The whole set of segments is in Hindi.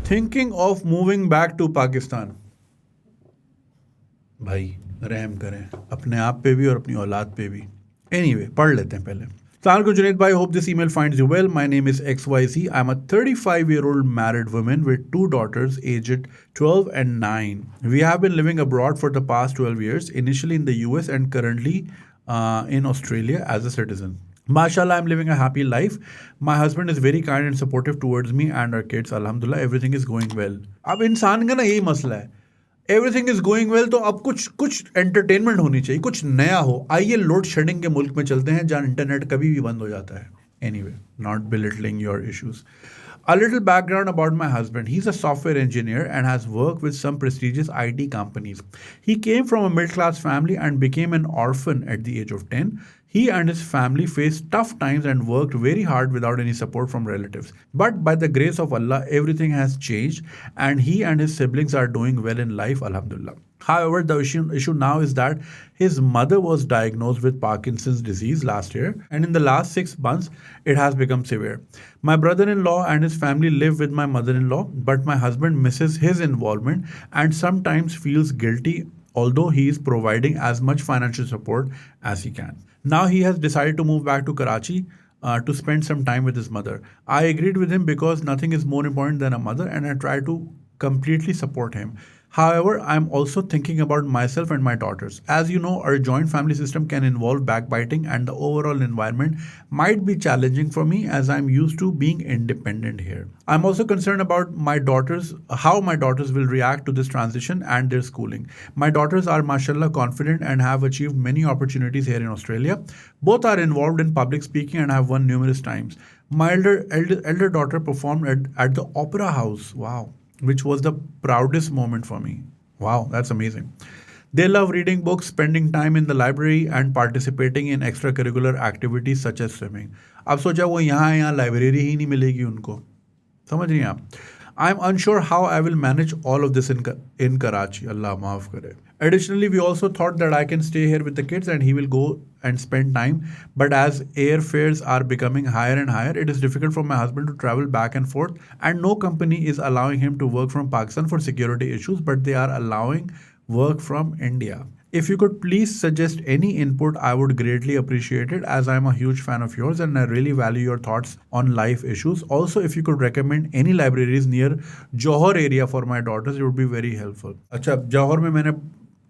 Thinking of moving back to Pakistan. भाई रहम करें अपने आप पे भी और अपनी औलाद पे भी। एनीवे पढ़ लेते हैं पहले। Assalamualaikum Junaid bhai, hope this email finds you well. My name is XYZ. I'm a 35-year-old married woman with two daughters aged 12 and 9. We have been living abroad for the past 12 years, initially in the US and currently in Australia as a citizen. Mashallah, I'm living a happy life. My husband is very kind and supportive towards me and our kids. Alhamdulillah, everything is going well. अब इंसान का ना यही मसला है, एवरीथिंग इज गोइंग वेल, तो अब कुछ कुछ एंटरटेनमेंट होनी चाहिए, कुछ नया हो। आइए लोड शेडिंग के मुल्क में चलते हैं जहां इंटरनेट कभी भी बंद हो जाता है। Anyway, not belittling your issues. A little background about my husband. He's a software engineer and has worked with some prestigious IT companies. He came from a middle-class family and became an orphan at the age of 10. He and his family faced tough times and worked very hard without any support from relatives. But by the grace of Allah, everything has changed and he and his siblings are doing well in life, alhamdulillah. However, the issue now is that his mother was diagnosed with Parkinson's disease last year, and in the last 6 months, it has become severe. My brother-in-law and his family live with my mother-in-law, but my husband misses his involvement and sometimes feels guilty, although he is providing as much financial support as he can. Now he has decided to move back to Karachi to spend some time with his mother. I agreed with him because nothing is more important than a mother, and I try to completely support him. However, I'm also thinking about myself and my daughters. As you know, our joint family system can involve backbiting, and the overall environment might be challenging for me as I'm used to being independent here. I'm also concerned about how my daughters will react to this transition and their schooling. My daughters are mashallah confident and have achieved many opportunities here in Australia. Both are involved in public speaking and have won numerous times. My elder daughter performed at the Opera House. Wow. Which was the proudest moment for me. Wow, that's amazing. They love reading books, spending time in the library, and participating in extracurricular activities such as swimming. अब सोचा वो यहाँ लाइब्रेरी ही नहीं मिलेगी उनको, समझ रही हैं आप? I'm unsure how I will manage all of this in Karachi. Allah maaf kare. Additionally, we also thought that I can stay here with the kids and he will go and spend time. But as airfares are becoming higher and higher, it is difficult for my husband to travel back and forth. And no company is allowing him to work from Pakistan for security issues, but they are allowing work from India. If you could please suggest any input, I would greatly appreciate it, as I am a huge fan of yours and I really value your thoughts on life issues. Also, if you could recommend any libraries near Johor area for my daughters, it would be very helpful. अच्छा, जौहर में मैंने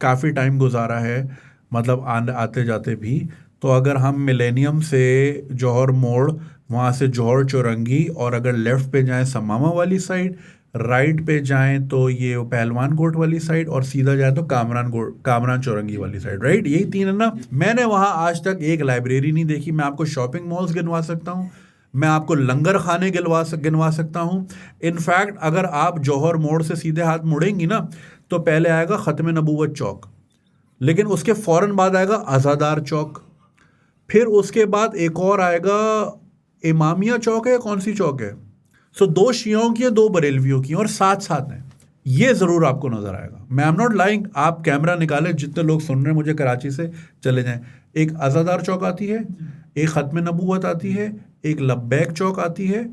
काफ़ी टाइम गुजारा है, मतलब आते जाते भी। तो अगर हम मिलेनियम से जौहर मोड़, वहाँ से जौहर चौरंगी, और अगर लेफ़्ट पे जाएँ समामा वाली साइड, राइट पे जाएं तो ये पहलवान कोट वाली साइड, और सीधा जाएं तो कामरान चौरंगी वाली साइड, राइट? यही तीन है ना। मैंने वहाँ आज तक एक लाइब्रेरी नहीं देखी। मैं आपको शॉपिंग मॉल्स गिनवा सकता हूँ, मैं आपको लंगर खाने गिनवा सकता हूँ। इनफैक्ट अगर आप जौहर मोड़ से सीधे हाथ मुड़ेंगी ना, तो पहले आएगा ख़त्म नबूवत चौक, लेकिन उसके फ़ौरन बाद आएगा आज़ादार चौक, फिर उसके बाद एक और आएगा इमामिया चौक है, कौन सी चौक है? सो 2 शियों की है, 2 बरेलवियों की, और साथ साथ हैं। ये ज़रूर आपको नज़र आएगा। मैं आई एम नॉट लाइंग। आप कैमरा निकाले, जितने लोग सुन रहे हैं मुझे कराची से, चले जाएं। एक आज़ादार चौक आती है, एक ख़त्म नबूवत आती है, एक लब्बैक चौक आती है,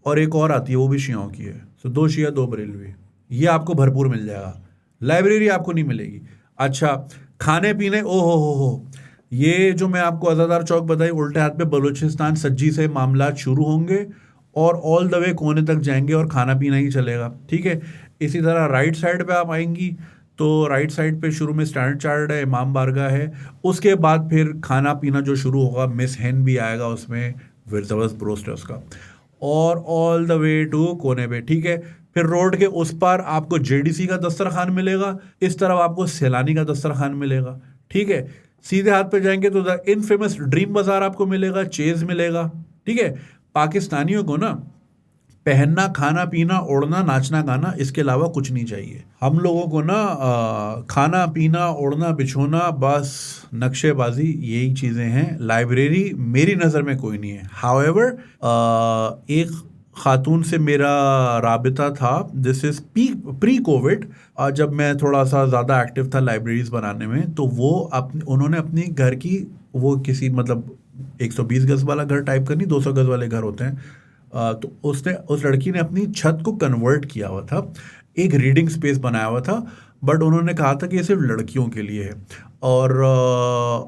और एक और आती है, वो भी शियों की है। सो 2 शिया 2 बरेलवी, ये आपको भरपूर मिल जाएगा। लाइब्रेरी आपको नहीं मिलेगी। अच्छा, खाने पीने, ओ हो, ये जो मैं आपको आज़ादार चौक बताई, उल्टे हाथ पे बलूचिस्तान सज्जी से मामला शुरू होंगे और ऑल द वे कोने तक जाएंगे और खाना पीना ही चलेगा, ठीक है। इसी तरह राइट साइड पे आप आएंगी तो राइट साइड पे शुरू में स्टैंडर्ड चार्ट है, इमाम बारगाह है, उसके बाद फिर खाना पीना जो शुरू होगा, मिस हैन भी आएगा उसमें, फिर ज़बरदस्त ब्रोस्ट है उसका, और ऑल द वे टू कोने पे, ठीक है। फिर रोड के उस पार आपको जेडीसी का दस्तरखान मिलेगा, इस तरफ आपको सैलानी का दस्तरखान मिलेगा, ठीक है। सीधे हाथ पे जाएंगे तो द इनफेमस ड्रीम बाज़ार आपको मिलेगा, चेज़ मिलेगा, ठीक है। पाकिस्तानियों को ना पहनना, खाना पीना, ओढ़ना, नाचना, गाना, इसके अलावा कुछ नहीं चाहिए। हम लोगों को ना खाना पीना, ओढ़ना, बिछोना, बस नक्शेबाजी, यही चीज़ें हैं। लाइब्रेरी मेरी नज़र में कोई नहीं है। हाउएवर एक ख़ातून से मेरा राबिता था, दिस इज़ प्री कोविड, जब मैं थोड़ा सा ज़्यादा एक्टिव था लाइब्रेरीज़ बनाने में, तो वो उन्होंने अपनी घर की, वो किसी मतलब 120 गज़ वाला घर टाइप का नहीं, 200 गज़ वाले घर होते हैं, तो उसने उस लड़की ने अपनी छत को कन्वर्ट किया हुआ था, एक रीडिंग स्पेस बनाया हुआ था, बट उन्होंने कहा था कि ये सिर्फ लड़कियों के लिए है। और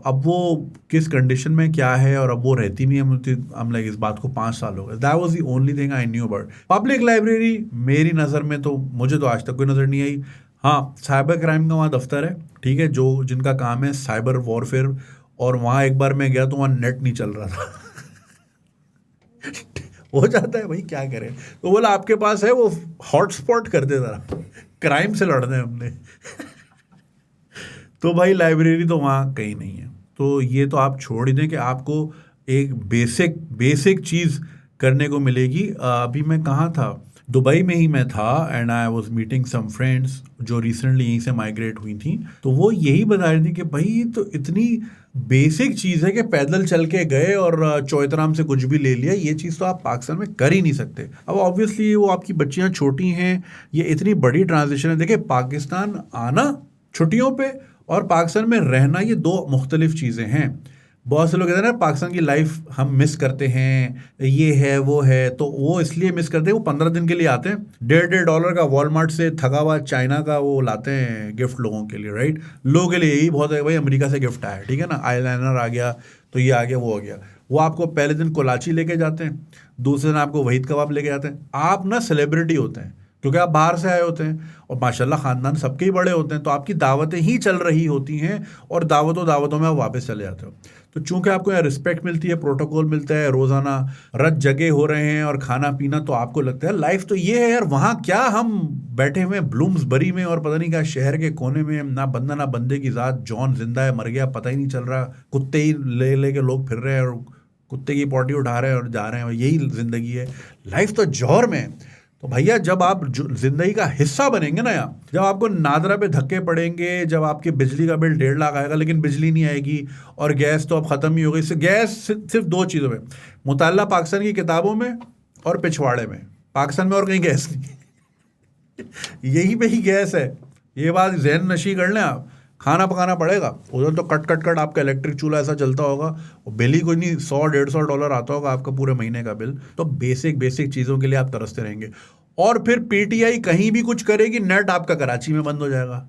अब वो किस कंडीशन में क्या है, और अब वो रहती नहीं है, मुझे हम लाइक इस बात को 5 साल हो गए। That was the only thing I knew about public library. मेरी नज़र में तो मुझे तो आज तक कोई नज़र नहीं आई। हाँ, साइबर क्राइम का वहाँ दफ्तर है, ठीक है, जो जिनका काम है साइबर वॉरफेयर, और वहाँ एक बार मैं गया तो वहाँ नेट नहीं चल रहा था। हो जाता है भाई, क्या करें। तो बोला आपके पास है, वो हॉटस्पॉट कर दे जरा, क्राइम से लड़ना है हमने। तो भाई लाइब्रेरी तो वहाँ कहीं नहीं है। तो ये तो आप छोड़ ही दें कि आपको एक बेसिक बेसिक चीज़ करने को मिलेगी। अभी मैं कहाँ था, दुबई में ही मैं था, and I was meeting some friends जो रिसेंटली यहीं से माइग्रेट हुई थी। तो वो यही बता रही थी कि भाई ये तो इतनी बेसिक चीज़ है कि पैदल चल के गए और चौतराम से कुछ भी ले लिया। ये चीज़ तो आप पाकिस्तान में कर ही नहीं सकते। अब ऑब्वियसली वो आपकी बच्चियाँ छोटी हैं, ये इतनी बड़ी ट्रांजिशन है। देखिए, पाकिस्तान आना छुट्टियों पे और पाकिस्तान में रहना, ये दो मुख्तलिफ चीज़ें हैं। बहुत से लोग कहते हैं ना पाकिस्तान की लाइफ हम मिस करते हैं, ये है वो है, तो वो इसलिए मिस करते हैं, वो 15 दिन के लिए आते हैं, $1.5 का वॉलमार्ट से थका हुआ चाइना का वो लाते हैं गिफ्ट लोगों के लिए, राइट। लोगों के लिए यही बहुत है, भाई अमेरिका से गिफ्ट आया, ठीक है ना, आईलाइनर आ गया, तो ये आ गया, वो आ गया। वो आपको पहले दिन कोलाची लेके जाते हैं, दूसरे दिन आपको वहीद कबाब लेके जाते हैं। आप ना सेलिब्रिटी होते हैं क्योंकि आप बाहर से आए होते हैं, और माशाल्लाह ख़ानदान सबके ही बड़े होते हैं, तो आपकी दावतें ही चल रही होती हैं, और दावतों में आप वापस चले जाते हो। तो चूंकि आपको यहाँ रिस्पेक्ट मिलती है, प्रोटोकॉल मिलता है, रोज़ाना रत जगे हो रहे हैं और खाना पीना, तो आपको लगता है लाइफ तो ये है यार। वहाँ क्या हम बैठे हुए हैं ब्लूम्सबरी में और पता नहीं क्या शहर के कोने में, ना बंदा ना बंदे की ज़ात, जॉन जिंदा है मर गया पता ही नहीं चल रहा, कुत्ते ही ले ले के लोग फिर रहे हैं और कुत्ते की पॉटी उठा रहे हैं और जा रहे हैं, और यही ज़िंदगी है। लाइफ तो जौहर में है। तो भैया जब आप जिंदगी का हिस्सा बनेंगे ना, यहाँ जब आपको नादरा पे धक्के पड़ेंगे, जब आपके बिजली का बिल 1.5 लाख आएगा लेकिन बिजली नहीं आएगी, और गैस तो अब ख़त्म ही हो गई। गैस सिर्फ दो चीज़ों में मुताल्ला, पाकिस्तान की किताबों में और पिछवाड़े में, पाकिस्तान में और कहीं गैस नहीं। यहीं पे ही गैस है, ये बात जहन नशी कर लें आप। खाना पकाना पड़ेगा, उधर तो कट कट कट आपका इलेक्ट्रिक चूल्हा ऐसा चलता होगा, और बिल ही कोई नहीं, $100-150 आता होगा आपका पूरे महीने का बिल। तो बेसिक बेसिक चीज़ों के लिए आप तरसते रहेंगे। और फिर पीटीआई कहीं भी कुछ करेगी, नेट आपका कराची में बंद हो जाएगा।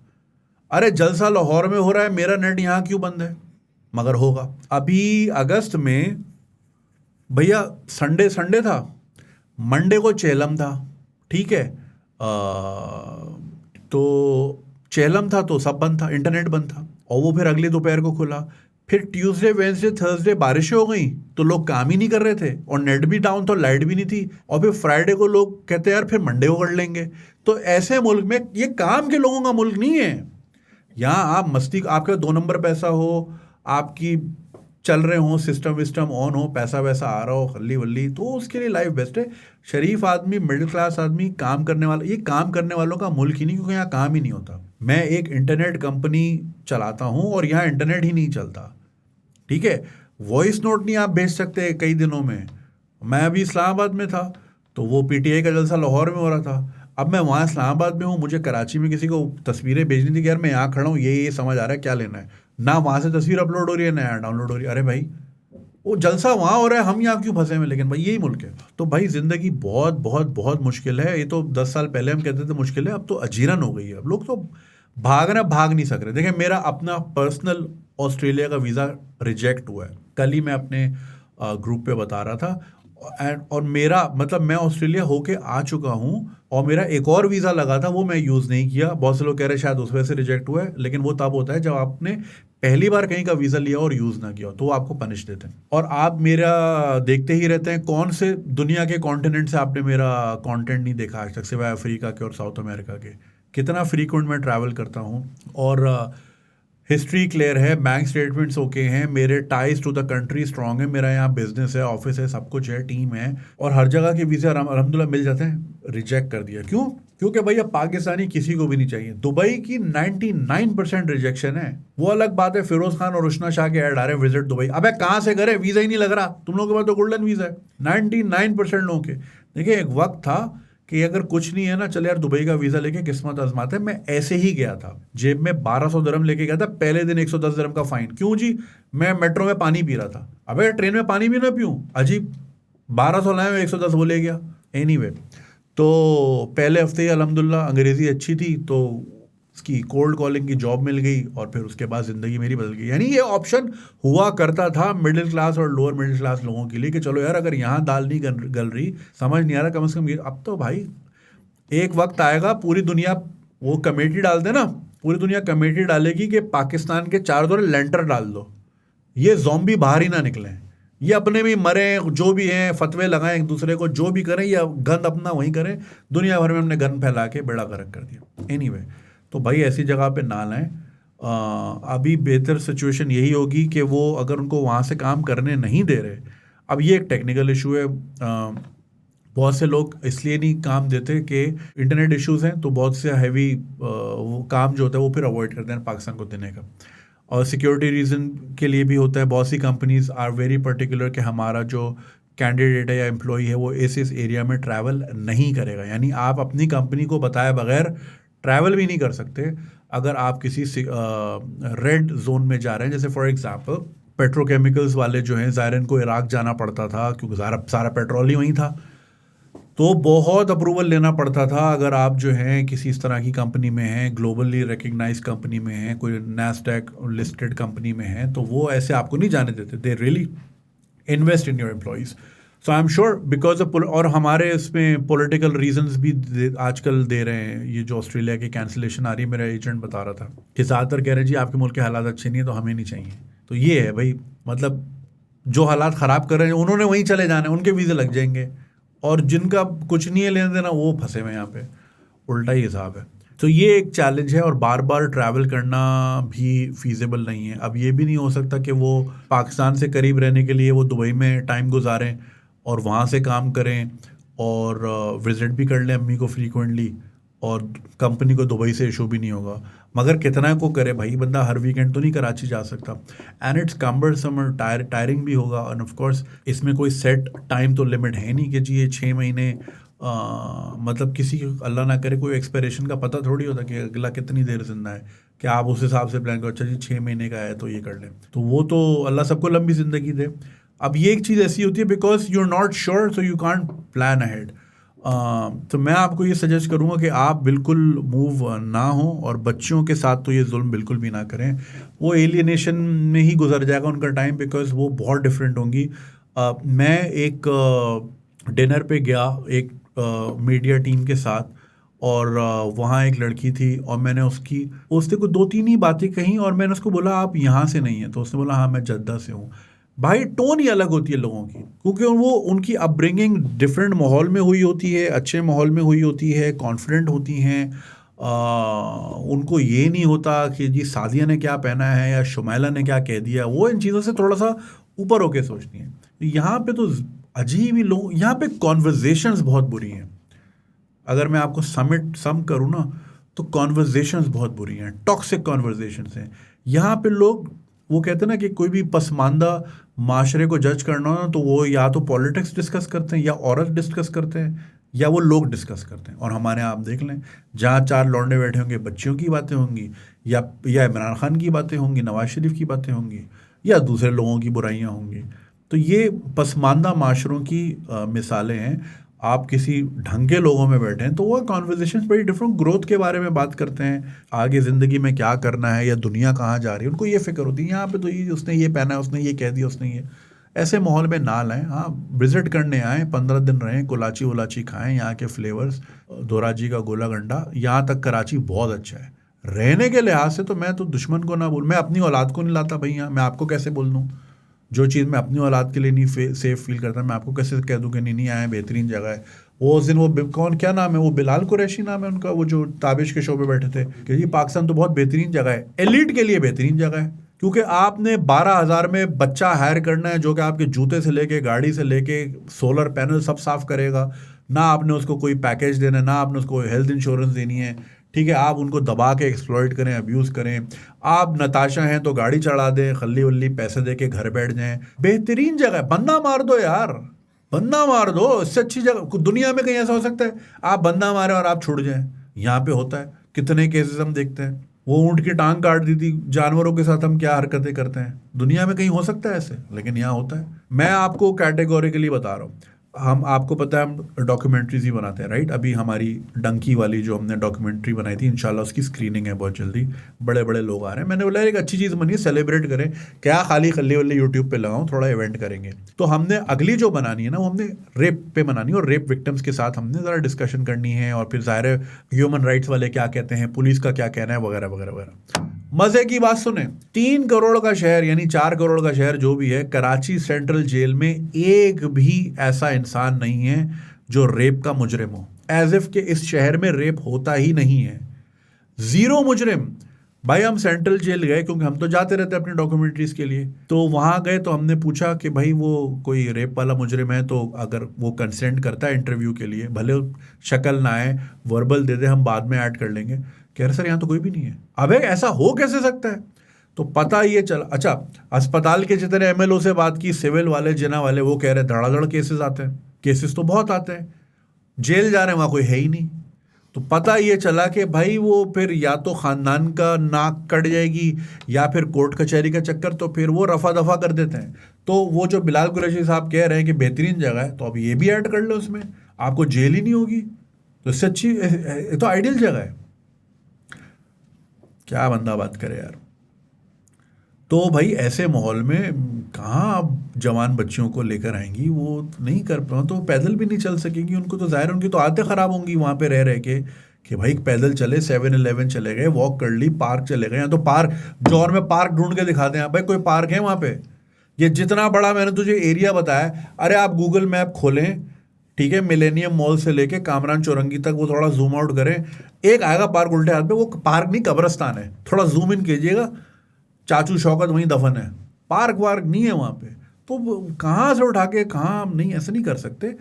अरे जलसा लाहौर में हो रहा है, मेरा नेट यहाँ क्यों बंद है? मगर होगा। अभी अगस्त में भैया संडे संडे था, मंडे को चेलम था, ठीक है, तो चेलम था तो सब बंद था, इंटरनेट बंद था, और वो फिर अगले दोपहर को खुला। फिर ट्यूसडे वेंसडे थर्सडे बारिशें हो गई, तो लोग काम ही नहीं कर रहे थे, और नेट भी डाउन था, लाइट भी नहीं थी। और फिर फ्राइडे को लोग कहते हैं यार फिर मंडे को कर लेंगे। तो ऐसे मुल्क में, ये काम के लोगों का मुल्क नहीं है। यहाँ आप मस्ती, आपका 2 नंबर पैसा हो, आपकी चल रहे हों, सिस्टम विस्टम ऑन हो, पैसा वैसा आ रहा हो, खल्ली वल्ली, तो उसके लिए लाइफ बेस्ट है। शरीफ आदमी, मिडिल क्लास आदमी, काम करने वाला, ये काम करने वालों का मुल्क ही नहीं, क्योंकि यहाँ काम ही नहीं होता। मैं एक इंटरनेट कंपनी चलाता हूँ और यहाँ इंटरनेट ही नहीं चलता, ठीक है। वॉइस नोट नहीं आप भेज सकते कई दिनों में। मैं अभी इस्लामाबाद में था, तो वो पीटीआई का जलसा लाहौर में हो रहा था। अब मैं वहाँ इस्लामाबाद में हूँ, मुझे कराची में किसी को तस्वीरें भेजनी थी कि यार मैं यहाँ खड़ा हूँ, ये समझ आ रहा है क्या लेना है, ना वहाँ से तस्वीर अपलोड हो रही है ना यहाँ डाउनलोड हो रही है। अरे भाई वो जलसा वहाँ हो रहा है, हम यहाँ क्यों फंसे हुए? लेकिन भाई यही मुल्क है। तो भाई ज़िंदगी बहुत बहुत बहुत मुश्किल है। ये तो 10 साल पहले हम कहते थे मुश्किल है, अब तो अजीरन हो गई है। अब लोग तो भाग नहीं सक रहे। देखिए मेरा अपना पर्सनल ऑस्ट्रेलिया का वीज़ा रिजेक्ट हुआ है, कल ही मैं अपने ग्रुप पे बता रहा था। और मेरा मतलब मैं ऑस्ट्रेलिया होके आ चुका हूँ, और मेरा एक और वीज़ा लगा था, वो मैं यूज़ नहीं किया। बहुत से लोग कह रहे हैं शायद उस वजह से रिजेक्ट हुआ है, लेकिन वो तब होता है जब आपने पहली बार कहीं का वीज़ा लिया और यूज़ ना किया, तो वो आपको पनिश देते हैं। और आप मेरा देखते ही रहते हैं, कौन से दुनिया के कॉन्टिनेंट से आपने मेरा कंटेंट नहीं देखा आज तक, सिवाय अफ्रीका के और साउथ अमेरिका के। कितना फ्रीक्वेंट मैं ट्रैवल करता हूँ, और हिस्ट्री क्लियर है, बैंक स्टेटमेंट्स ओके हैं, मेरे ties to the country strong है, मेरा यहाँ बिजनेस है, ऑफिस है, सब कुछ है, टीम है, और हर जगह के वीज़ा अल्हम्दुलिल्लाह मिल जाते हैं। रिजेक्ट कर दिया क्यों? क्योंकि भैया पाकिस्तानी किसी को भी नहीं चाहिए। दुबई की 99% रिजेक्शन है। वो अलग बात है, फिरोज खान और रुशना शाह के ऐड आ रहे हैं विजिट दुबई। अबे कहाँ से करे, वीज़ा ही नहीं लग रहा। तुम लोगों के पास तो गोल्डन वीज़ा है 99% लोगों के। देखिए एक वक्त था कि अगर कुछ नहीं है ना, चल यार दुबई का वीज़ा लेके किस्मत आजमाते। मैं ऐसे ही गया था, जेब में 1200 दिरहम लेके गया था, पहले दिन 110 दिरहम का फाइन। क्यों जी? मैं मेट्रो में पानी पी रहा था। अबे ट्रेन में पानी भी ना पीऊँ, अजीब 1200 लाए, 110 बोले गया। एनीवे, तो पहले हफ्ते ही अल्हम्दुलिल्लाह अंग्रेज़ी अच्छी थी तो उसकी कोल्ड कॉलिंग की जॉब मिल गई और फिर उसके बाद ज़िंदगी मेरी बदल गई। यानी ये ऑप्शन हुआ करता था मिडिल क्लास और लोअर मिडिल क्लास लोगों के लिए कि चलो यार, अगर यहाँ दाल नहीं गल रही, समझ नहीं आ रहा, कम से कम ये। अब तो भाई एक वक्त आएगा, पूरी दुनिया वो कमेटी डाल दे ना, पूरी दुनिया कमेटी डालेगी कि पाकिस्तान के चारों तरफ लेंटर डाल दो, ये ज़ॉम्बी बाहर ही ना निकलें, ये अपने भी मरे, जो भी हैं फतवे लगाएं एक दूसरे को, जो भी करें या गंद अपना वहीं करें। दुनिया भर में हमने गन फैला के बेड़ा गर्क कर दिया। एनीवे, तो भाई ऐसी जगह पे ना लाएं। अभी बेहतर सिचुएशन यही होगी कि वो अगर उनको वहाँ से काम करने नहीं दे रहे, अब ये एक टेक्निकल इशू है, बहुत से लोग इसलिए नहीं काम देते कि इंटरनेट इश्यूज हैं, तो बहुत से हैवी वो काम जो होता है वो फिर अवॉइड करते हैं पाकिस्तान को देने का। और सिक्योरिटी रीज़न के लिए भी होता है, बहुत सी कंपनीज आर वेरी पर्टिकुलर कि हमारा जो कैंडिडेट है या एम्प्लॉई है वो इस एरिया में ट्रैवल नहीं करेगा। यानी आप अपनी कंपनी को बताए बगैर ट्रैवल भी नहीं कर सकते अगर आप किसी रेड जोन में जा रहे हैं। जैसे फॉर एग्जांपल पेट्रोकेमिकल्स वाले जो हैं, ज़ाहिर इनको इराक जाना पड़ता था क्योंकि सारा पेट्रोल ही वहीं था, तो बहुत अप्रूवल लेना पड़ता था। अगर आप जो हैं किसी इस तरह की कंपनी में हैं, ग्लोबली रिकग्नाइज कंपनी में हैं, कोई नैस्डैक लिस्टेड कंपनी में हैं, तो वो ऐसे आपको नहीं जाने देते। They really invest in your employees. So I am sure because of, और हमारे इसमें पॉलिटिकल रीजंस भी आजकल दे रहे हैं। ये जो ऑस्ट्रेलिया की कैंसिलेशन आ रही है, मेरा एजेंट बता रहा था कि ज़्यादातर कह रहे हैं जी आपके मुल्क के हालात अच्छे नहीं है तो हमें नहीं चाहिए। तो ये है भाई, मतलब जो हालात ख़राब कर रहे हैं उन्होंने वहीं चले जाना है, उनके वीज़े लग जाएंगे, और जिनका कुछ नहीं है लेने देना वो फंसे हुए यहाँ पे। उल्टा ही हिसाब है। तो ये एक चैलेंज है, और बार बार ट्रैवल करना भी फीजेबल नहीं है। अब ये भी नहीं हो सकता कि वो पाकिस्तान से करीब रहने के लिए वो दुबई में टाइम गुजारें और वहाँ से काम करें और विज़िट भी कर लें अम्मी को फ्रीक्वेंटली, और कंपनी को दुबई से इशू भी नहीं होगा। मगर कितना को करे भाई, बंदा हर वीकेंड तो नहीं कराची जा सकता, एंड इट्स कम्बरसम और टायरिंग भी होगा। एंड ऑफ कोर्स इसमें कोई सेट टाइम तो लिमिट है नहीं कि जी ये 6 महीने, मतलब किसी अल्लाह ना करे कोई एक्सपायरेशन का पता थोड़ी होता कि अगला कितनी देर जिंदा है, कि आप उस हिसाब से प्लान करो, अच्छा जी 6 महीने का है तो ये कर लें। तो वो तो अल्लाह सबको लंबी ज़िंदगी दे। अब ये एक चीज़ ऐसी होती है because you are not sure so you can't plan ahead. तो मैं आपको ये सजेस्ट करूँगा कि आप बिल्कुल मूव ना हो, और बच्चियों के साथ तो ये जुल्म बिल्कुल भी ना करें। वो एलियनेशन में ही गुजर जाएगा उनका टाइम, बिकॉज वो बहुत डिफरेंट होंगी। मैं एक डिनर पे गया एक मीडिया टीम के साथ, और वहाँ एक लड़की थी, और मैंने उसने को 2-3 ही बातें कहीं, और मैंने उसको बोला आप यहाँ से नहीं हैं, तो उसने बोला हाँ मैं जद्दा से हूँ। भाई टोन ही अलग होती है लोगों की, क्योंकि वो उनकी अपब्रिंगिंग डिफरेंट माहौल में हुई होती है, अच्छे माहौल में हुई होती है, कॉन्फिडेंट होती हैं। उनको ये नहीं होता कि जी सादिया ने क्या पहना है या शुमैला ने क्या कह दिया, वो इन चीज़ों से थोड़ा सा ऊपर होके सोचती हैं। यहाँ पे तो अजीब ही लोग, यहाँ पे कॉन्वर्जेशंस बहुत बुरी हैं। अगर मैं आपको सम करूँ ना, तो कॉन्वर्जेशंस बहुत बुरी हैं, टॉक्सिक कॉन्वर्जेशंस हैं। यहाँ पे लोग, वो कहते हैं ना कि कोई भी पसमानदा माशरे को जज करना हो तो वो या तो पॉलिटिक्स डिस्कस करते हैं, या औरत डिस्कस करते हैं, या वो लोग डिस्कस करते हैं। और हमारे यहाँ आप देख लें, जहाँ 4 लौंडे बैठे होंगे बच्चियों की बातें होंगी, या इमरान खान की बातें होंगी, नवाज शरीफ की बातें होंगी, या दूसरे लोगों की बुराइयाँ होंगी। तो ये पसमानदा माशरों की मिसालें हैं। आप किसी ढंग के लोगों में बैठे हैं तो वो कॉन्वर्जेशन बड़ी डिफरेंट, ग्रोथ के बारे में बात करते हैं, आगे ज़िंदगी में क्या करना है या दुनिया कहाँ जा रही है, उनको ये फिक्र होती है। यहाँ पे तो ये उसने ये पहना है, उसने ये कह दिया, उसने ये, ऐसे माहौल में ना लाएं। हाँ, विजिट करने आएँ, 15 दिन रहें, कुलाची वलाची खाएँ, यहाँ के फ्लेवर्स, दोराजी का गोला गंडा, यहाँ तक कराची बहुत अच्छा है। रहने के लिहाज से तो मैं तो दुश्मन को ना बोल, मैं अपनी औलाद को नहीं लाता भाई यहाँ, मैं आपको कैसे बोल दूँ? जो चीज़ मैं अपनी औलाद के लिए नहीं सेफ फील करता, मैं आपको कैसे कह दूं कि नहीं आए, बेहतरीन जगह है। वो उस दिन वो कौन, क्या नाम है, वो बिलाल कुरैशी नाम है उनका, वो जो ताबिश के शो पे बैठे थे कि जी पाकिस्तान तो बहुत बेहतरीन जगह है, एलिट के लिए बेहतरीन जगह है, क्योंकि आपने 12,000 में बच्चा हायर करना है जो कि आपके जूते से लेके, गाड़ी से लेके, सोलर पैनल सब साफ करेगा। ना आपने उसको कोई पैकेज देना है, ना आपने उसको हेल्थ इंश्योरेंस देनी है। ठीक है, आप उनको दबा के एक्सप्लॉइट करें, अब्यूज़ करें। आप नताशा हैं तो गाड़ी चढ़ा दें, खल्ली वल्ली पैसे दे के घर बैठ जाएं। बेहतरीन जगह है, बंदा मार दो यार, बंदा मार दो। इससे अच्छी जगह दुनिया में कहीं ऐसा हो सकता है आप बंदा मारे और आप छुड़ जाएं? यहाँ पे होता है, कितने केसेस हम देखते हैं। वो ऊँट की टांग काट दी थी, जानवरों के साथ हम क्या हरकतें करते हैं। दुनिया में कहीं हो सकता है ऐसे, लेकिन यहाँ होता है। मैं आपको कैटेगोरिकली बता रहा हूँ, हम आपको पता है हम डॉक्यूमेंट्रीज ही बनाते हैं राइट। अभी हमारी डंकी वाली जो हमने डॉक्यूमेंट्री बनाई थी, इंशाल्लाह उसकी स्क्रीनिंग है बहुत जल्दी। बड़े बड़े लोग आ रहे हैं। मैंने बोला एक अच्छी चीज़ बनी है, सेलिब्रेट करें, क्या खाली खल्ली वल्ली यूट्यूब पे लगाऊं, थोड़ा इवेंट करेंगे। तो हमने अगली जो बनानी है ना, वो हमने रेप पे बनानी है, और रेप विक्टिम्स के साथ हमने ज़रा डिस्कशन करनी है, और फिर ज़ाहिर है ह्यूमन राइट्स वाले क्या कहते हैं, पुलिस का क्या कहना है, वगैरह वगैरह वगैरह। मजे की बात सुने, 3 करोड़ का शहर यानी 4 करोड़ का शहर जो भी है, कराची सेंट्रल जेल में एक भी ऐसा इंसान नहीं है जो रेप का मुजरिम हो। एज इफ के इस शहर में रेप होता ही नहीं है, जीरो मुजरिम। भाई हम सेंट्रल जेल गए, क्योंकि हम तो जाते रहते हैं अपनी डॉक्यूमेंट्रीज के लिए, तो वहां गए तो हमने पूछा कि भाई वो कोई रेप वाला मुजरिम है तो अगर वो कंसेंट करता है इंटरव्यू के लिए, भले शक्ल ना आए, वर्बल दे दे, हम बाद में ऐड कर लेंगे। कह रहे सर यहाँ तो कोई भी नहीं है। अबे ऐसा हो कैसे सकता है? तो पता ये चला। अच्छा, अस्पताल के जितने एमएलओ से बात की, सिविल वाले, जिना वाले, वो कह रहे धड़ाधड़ केसेस आते हैं। केसेस तो बहुत आते हैं, जेल जा रहे हैं वहाँ कोई है ही नहीं। तो पता ये चला कि भाई वो फिर या तो खानदान का नाक कट जाएगी या फिर कोर्ट कचहरी का चक्कर, तो फिर वो रफा दफा कर देते हैं। तो वो जो बिलाल कुरैशी साहब कह रहे हैं कि बेहतरीन जगह है, तो अब ये भी ऐड कर लो उसमें, आपको जेल ही नहीं होगी। तो इससे अच्छी ये तो आइडियल जगह है। क्या बंदा बात करे यार। तो भाई ऐसे माहौल में कहाँ आप जवान बच्चियों को लेकर आएंगी, वो नहीं कर पाओ, तो पैदल भी नहीं चल सकेंगी। उनको तो ज़ाहिर उनकी तो आदतें ख़राब होंगी वहाँ पे रह रह के, कि भाई पैदल चले, 7-11 चले गए, वॉक कर ली, पार्क चले गए। या तो पार्क, जौहर में पार्क ढूंढ के दिखाते हैं भाई, कोई पार्क है वहाँ पे? ये जितना बड़ा मैंने तुझे एरिया बताया, अरे आप गूगल मैप खोलें, ठीक है, मिलेनियम मॉल से लेके कामरान चौरंगी तक, वो थोड़ा जूम आउट करें, एक आएगा पार्क उल्टे हाथ पे, वो पार्क नहीं कब्रस्तान है। थोड़ा जूम इन कीजिएगा, चाचू शौकत वहीं दफन है, पार्क वार्क नहीं है वहाँ पे। तो कहाँ से उठा के कहाँ, हम नहीं, ऐसा नहीं कर सकते।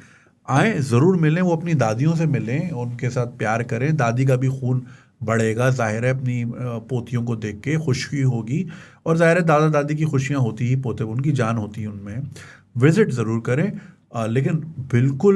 आए ज़रूर मिलें, वो अपनी दादियों से मिलें, उनके साथ प्यार करें, दादी का भी खून बढ़ेगा, जाहिर है अपनी पोतियों को देख के खुशी होगी, और जाहिर है दादा दादी की खुशियाँ होती ही पोते, उनकी जान होती है उनमें। विज़िट ज़रूर करें, लेकिन बिल्कुल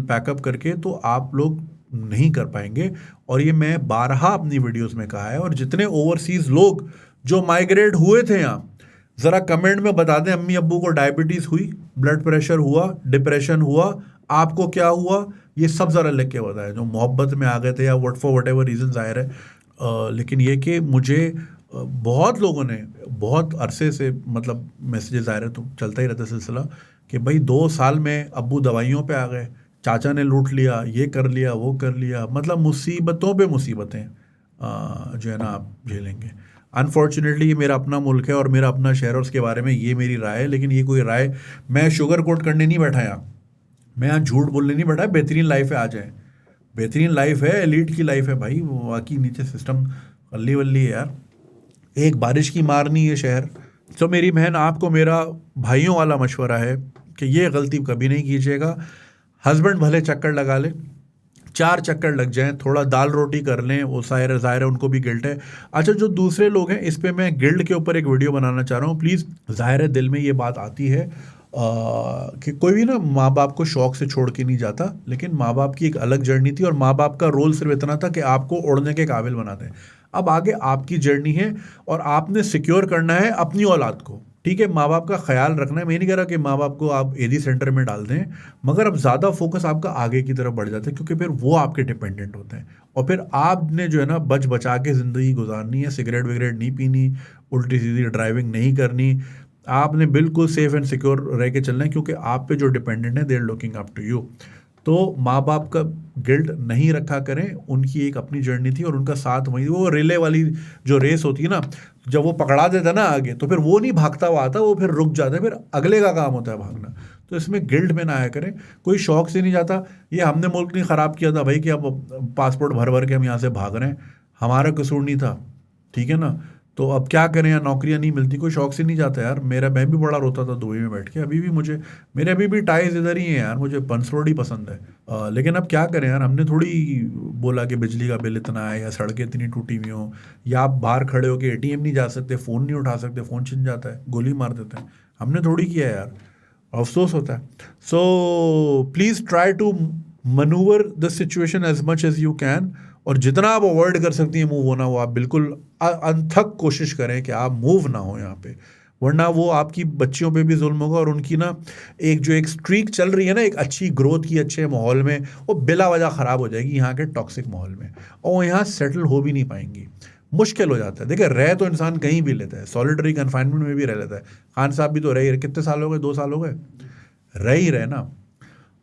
पैकअप करके तो आप लोग नहीं कर पाएंगे। और ये मैं बारहा अपनी वीडियोस में कहा है। और जितने ओवरसीज़ लोग जो माइग्रेट हुए थे यहाँ, ज़रा कमेंट में बता दें, अम्मी अब्बू को डायबिटीज़ हुई, ब्लड प्रेशर हुआ, डिप्रेशन हुआ, आपको क्या हुआ, ये सब ज़रा लिख के बताएं। जो मोहब्बत में आ गए थे या what for what ever reason, ज़ाहिर है। लेकिन ये कि मुझे बहुत लोगों ने बहुत अरसे से, मतलब मैसेजेस आ रहे, तो चलता ही रहता सिलसिला, कि भाई 2 साल में अब्बू दवाइयों पे आ गए, चाचा ने लूट लिया, ये कर लिया, वो कर लिया, मतलब मुसीबतों पे मुसीबतें जो है ना आप झेलेंगे। अनफॉर्चुनेटली ये मेरा अपना मुल्क है और मेरा अपना शहर, और उसके बारे में ये मेरी राय है। लेकिन ये कोई राय, मैं शुगर कोट करने नहीं बैठा यहाँ, मैं यहाँ झूठ बोलने नहीं बैठा। बेहतरीन लाइफ है, आ जाए, बेहतरीन लाइफ है, एलीट की लाइफ है भाई। बाकी नीचे सिस्टम अल्ली वल्ली है यार, एक बारिश की मार नहीं है शहर। तो मेरी बहन, आपको मेरा भाइयों वाला मशवरा है कि ये गलती कभी नहीं कीजिएगा। हस्बैंड भले चक्कर लगा ले, 4 चक्कर लग जाएं, थोड़ा दाल रोटी कर लें, वो ज़ाहिर है उनको भी गिल्ट है। अच्छा, जो दूसरे लोग हैं, इस पे मैं गिल्ट के ऊपर एक वीडियो बनाना चाह रहा हूँ प्लीज़। ज़ाहिर है दिल में ये बात आती है कि कोई भी ना माँ बाप को शौक से छोड़ के नहीं जाता, लेकिन माँ बाप की एक अलग जर्नी थी, और माँ बाप का रोल सिर्फ इतना था कि आपको उड़ने के काबिल बनाते हैं। अब आगे आपकी जर्नी है, और आपने सिक्योर करना है अपनी औलाद को, ठीक है, माँ बाप का ख्याल रखना है। मैं नहीं कह रहा कि माँ बाप को आप एडी सेंटर में डाल दें, मगर अब ज़्यादा फोकस आपका आगे की तरफ बढ़ जाता है, क्योंकि फिर वो आपके डिपेंडेंट होते हैं। और फिर आपने जो है ना बच बचा के ज़िंदगी गुजारनी है, सिगरेट वगरेट नहीं पीनी, उल्टी सीधी ड्राइविंग नहीं करनी, आपने बिल्कुल सेफ एंड सिक्योर रह के चलना है, क्योंकि आप पे जो डिपेंडेंट है, they are looking up to you. तो माँ बाप का गिल्ट नहीं रखा करें, उनकी एक अपनी जर्नी थी, और उनका साथ वही, वो रिले वाली जो रेस होती है ना, जब वो पकड़ा देता ना आगे, तो फिर वो नहीं भागता हुआ आता, वो फिर रुक जाता है, फिर अगले का काम होता है भागना। तो इसमें गिल्ट में ना आया करें, कोई शौक से नहीं जाता। ये हमने मुल्क नहीं ख़राब किया था भाई कि अब पासपोर्ट भर भर के हम यहाँ से भाग रहे हैं, हमारा कसूर नहीं था, ठीक है ना। तो अब क्या करें, यहाँ नौकरियाँ नहीं मिलती, कोई शौक से नहीं जाता यार। मैं भी बड़ा रोता था दुबई में बैठ के, अभी भी मेरे अभी भी टाइज इधर ही हैं यार, मुझे पंच रोड ही पसंद है। लेकिन अब क्या करें यार, हमने थोड़ी बोला कि बिजली का बिल इतना है, या सड़कें इतनी टूटी हुई हों, या आप बाहर खड़े हो के ATM नहीं जा सकते, फ़ोन नहीं उठा सकते, फ़ोन छिन जाता है, गोली मार देते हैं, हमने थोड़ी किया है यार, अफसोस होता है। So please try to manoeuvre the situation as much as you can, और जितना आप अवॉइड कर सकती हैं मूव होना, वो आप बिल्कुल अनथक कोशिश करें कि आप मूव ना हो यहाँ पे। वरना वो आपकी बच्चियों पे भी जुल्म होगा और उनकी ना एक स्ट्रीक चल रही है ना एक अच्छी ग्रोथ की, अच्छे माहौल में, वो बिला वजह ख़राब हो जाएगी यहाँ के टॉक्सिक माहौल में, और वो यहाँ सेटल हो भी नहीं पाएंगी। मुश्किल हो जाता है। देखिए, रह तो इंसान कहीं भी लेता है, सॉलिटरी कन्फाइनमेंट में भी रह लेता है। खान साहब भी तो रह ही रहे, कितने साल हो गए, 2 साल हो गए, रह ही रहे ना।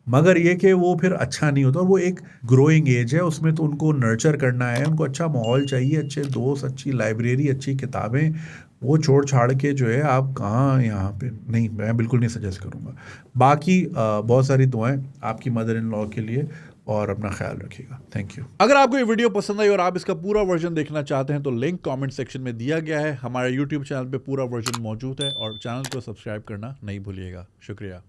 मगर ये कि वो फिर अच्छा नहीं होता, और वो एक ग्रोइंग एज है, उसमें तो उनको नर्चर करना है, उनको अच्छा माहौल चाहिए, अच्छे दोस्त, अच्छी लाइब्रेरी, अच्छी किताबें। वो छोड़ छाड़ के जो है आप कहाँ यहाँ पे, नहीं, मैं बिल्कुल नहीं सजेस्ट करूँगा। बाकी बहुत सारी दुआएं आपकी मदर इन लॉ के लिए, और अपना ख्याल रखिएगा। Thank you. अगर आपको ये वीडियो पसंद आई और आप इसका पूरा वर्जन देखना चाहते हैं तो लिंक कमेंट सेक्शन में दिया गया है। हमारे यूट्यूब चैनल पे पूरा वर्जन मौजूद है, और चैनल को सब्सक्राइब करना नहीं भूलिएगा। शुक्रिया।